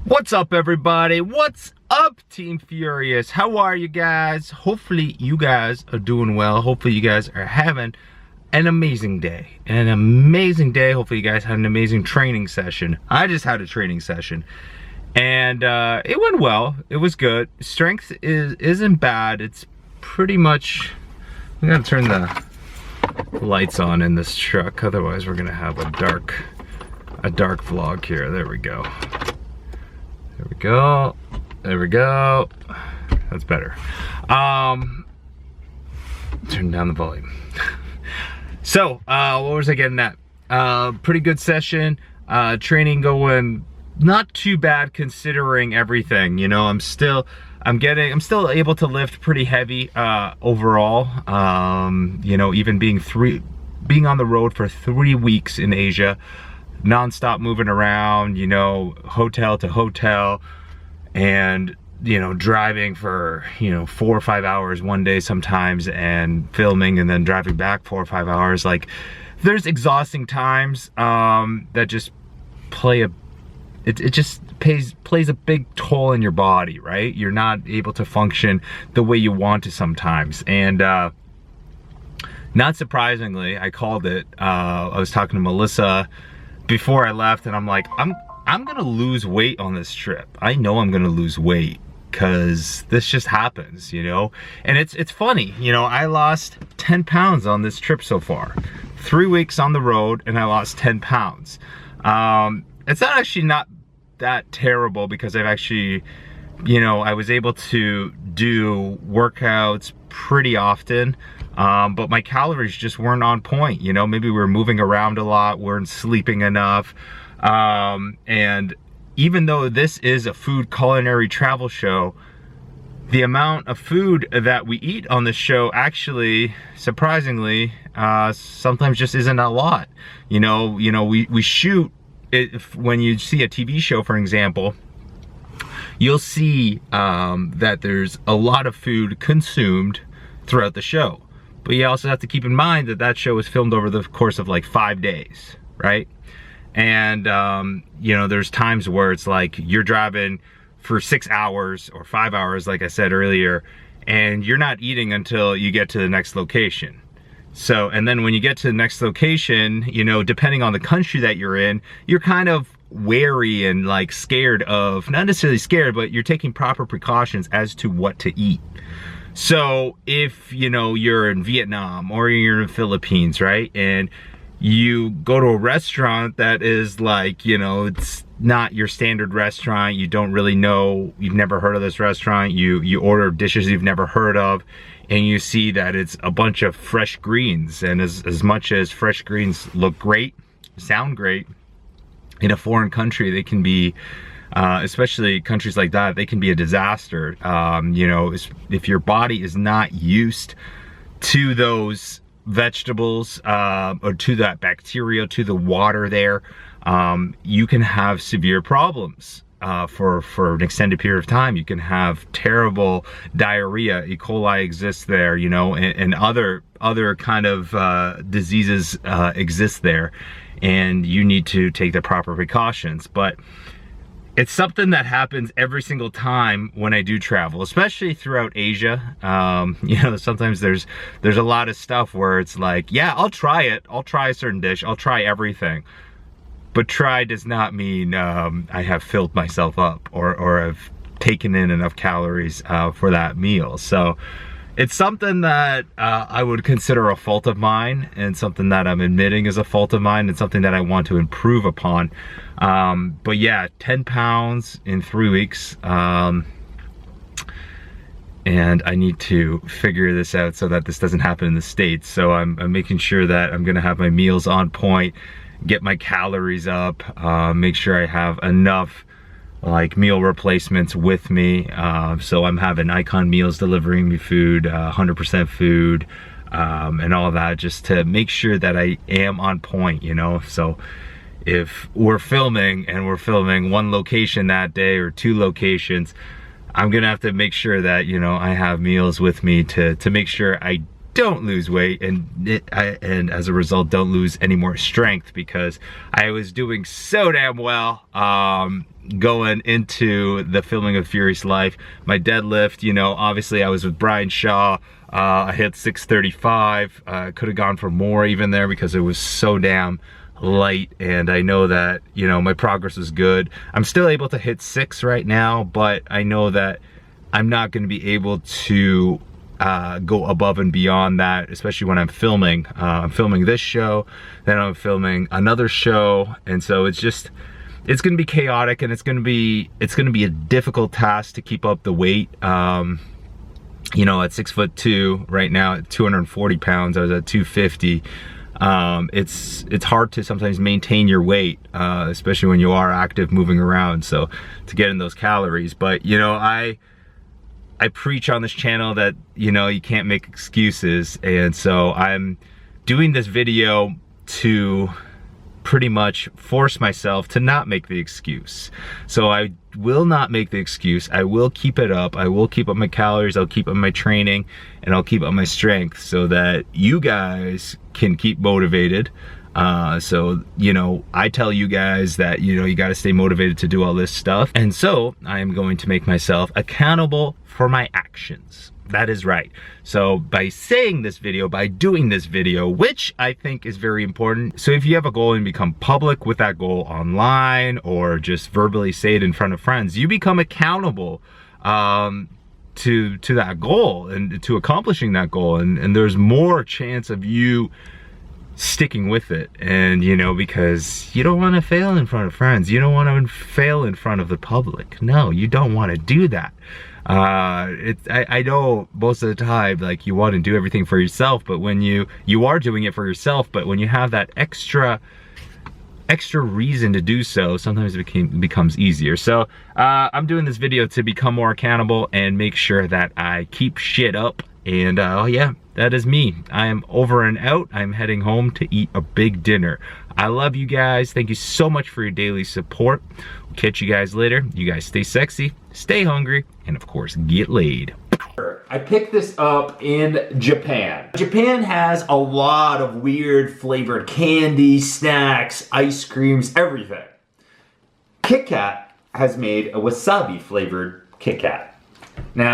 What's up, everybody? What's up, Team Furious? How are you guys? Hopefully you guys are doing well. Hopefully you guys are having an amazing day. Hopefully you guys had an amazing training session. I just had a training session and it went well. It was good. Strength isn't bad. It's pretty much, I'm gonna turn the lights on in this truck, otherwise we're gonna have a dark vlog here. There we go. There we go. There we go. That's better. Turn down the volume. So, what was I getting at? Pretty good session. Training going not too bad considering everything. You know, I'm still able to lift pretty heavy overall. You know, even being on the road for 3 weeks in Asia, non-stop moving around, you know, hotel to hotel, and you know, driving for 4 or 5 hours one day sometimes, and filming and then driving back 4 or 5 hours. Like, there's exhausting times that just plays a big toll in your body, right? You're not able to function the way you want to sometimes. And not surprisingly, I called it. I was talking to Melissa before I left, and I'm like, I'm gonna lose weight on this trip. I know I'm gonna lose weight because this just happens, you know? And it's funny, you know, I lost 10 pounds on this trip so far. 3 weeks on the road and I lost 10 pounds. It's not that terrible because I've actually, you know, I was able to do workouts pretty often. But my calories just weren't on point, you know. Maybe we were moving around a lot, weren't sleeping enough. And even though this is a food culinary travel show, the amount of food that we eat on this show actually, surprisingly, sometimes just isn't a lot. You know, we shoot it. When you see a TV show, for example, you'll see that there's a lot of food consumed throughout the show. But you also have to keep in mind that that show was filmed over the course of like 5 days, right? And, you know, there's times where it's like you're driving for 6 hours or 5 hours, like I said earlier, and you're not eating until you get to the next location. So, and then when you get to the next location, you know, depending on the country that you're in, you're kind of wary and like scared of, not necessarily scared, but you're taking proper precautions as to what to eat. So if, you know, you're in Vietnam or you're in the Philippines, right, and you go to a restaurant that is like, you know, it's not your standard restaurant, you don't really know, you've never heard of this restaurant, you order dishes you've never heard of, and you see that it's a bunch of fresh greens, and as much as fresh greens look great, sound great, in a foreign country they can be, especially countries like that, they can be a disaster. You know, if your body is not used to those vegetables or to that bacteria, to the water there, you can have severe problems for an extended period of time. You can have terrible diarrhea. E. coli exists there, you know, and other kind of diseases exist there, and you need to take the proper precautions. But it's something that happens every single time when I do travel, especially throughout Asia. You know, sometimes there's a lot of stuff where it's like, yeah, I'll try it. I'll try a certain dish. I'll try everything. But try does not mean I have filled myself up or have taken in enough calories for that meal. So it's something that I would consider a fault of mine, and something that I'm admitting is a fault of mine, and something that I want to improve upon. But yeah, 10 pounds in 3 weeks. And I need to figure this out so that this doesn't happen in the States. So I'm making sure that I'm gonna have my meals on point, get my calories up, make sure I have enough like meal replacements with me. So I'm having Icon Meals delivering me food, 100% food, and all that, just to make sure that I am on point, you know. So if we're filming and we're filming one location that day or 2 locations, I'm gonna have to make sure that, you know, I have meals with me to make sure I don't lose weight, and as a result don't lose any more strength, because I was doing so damn well going into the filming of Furious Life. My deadlift, you know, obviously I was with Brian Shaw. I hit 635. Could have gone for more even there because it was so damn light, and I know that, you know, my progress was good. I'm still able to hit 6 right now, but I know that I'm not going to be able to go above and beyond that, especially when I'm filming. I'm filming this show, then I'm filming another show, and so it's going to be chaotic, and it's going to be a difficult task to keep up the weight. You know, at 6'2" right now, at 240 pounds, I was at 250. It's hard to sometimes maintain your weight, especially when you are active, moving around, so to get in those calories. But you know, I preach on this channel that, you know, you can't make excuses, and so I'm doing this video to pretty much force myself to not make the excuse. So I will not make the excuse. I will keep it up. I will keep up my calories. I'll keep up my training, and I'll keep up my strength so that you guys can keep motivated. So, you know, I tell you guys that, you know, you got to stay motivated to do all this stuff. And so I am going to make myself accountable for my actions. That is right. So by saying this video, by doing this video, which I think is very important. So if you have a goal and become public with that goal online, or just verbally say it in front of friends, you become accountable to that goal and to accomplishing that goal. And there's more chance of you sticking with it. And you know, because you don't want to fail in front of friends, you don't want to fail in front of the public. No, you don't want to do that. I know most of the time, like, you want to do everything for yourself, but when you are doing it for yourself, but when you have that extra reason to do so, sometimes it becomes easier. So I'm doing this video to become more accountable and make sure that I keep shit up. And oh yeah, that is me. I am over and out. I'm heading home to eat a big dinner. I love you guys. Thank you so much for your daily support. We'll catch you guys later. You guys stay sexy, stay hungry, and of course, get laid. I picked this up in Japan. Japan has a lot of weird flavored candy, snacks, ice creams, everything. Kit Kat has made a wasabi flavored Kit Kat. Now,